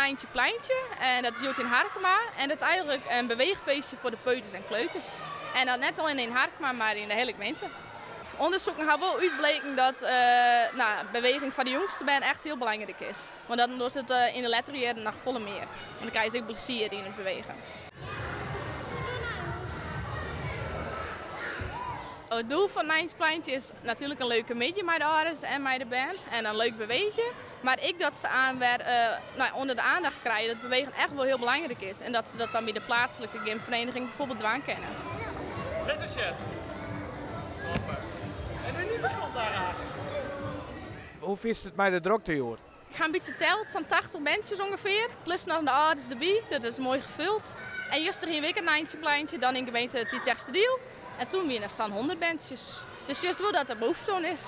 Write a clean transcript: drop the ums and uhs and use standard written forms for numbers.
Nijntje Pleintje en dat is Jut in Harkema. En dat is eigenlijk een beweegfeestje voor de peuters en kleuters. En dat net al in Harkema, maar in de hele gemeente. Onderzoeken hebben wel uitbleken dat beweging van de jongste band echt heel belangrijk is. Want dan wordt het in de letterjaren nog volle meer. En dan kan je zich plezier in het bewegen. Het doel van Nijntje Pleintje is natuurlijk een leuke midje met de ouders en met de band. En een leuk bewegen. Maar ik dat ze onder de aandacht krijgen dat bewegen echt wel heel belangrijk is. En dat ze dat dan bij de plaatselijke gamevereniging bijvoorbeeld dwaan kennen. Letterchef. En nu niet de grond daar aan. Hoe is het met de drukte, Joort? Ik ga een beetje tellen, het zijn 80 bandjes ongeveer. Plus nog de ouders erbij, dat is mooi gevuld. En juist er een week een Nijntje Pleintje, dan in gemeente het is Diel. En toen weer er staan 100 bandjes. Dus juist doordat er behoefte aan is.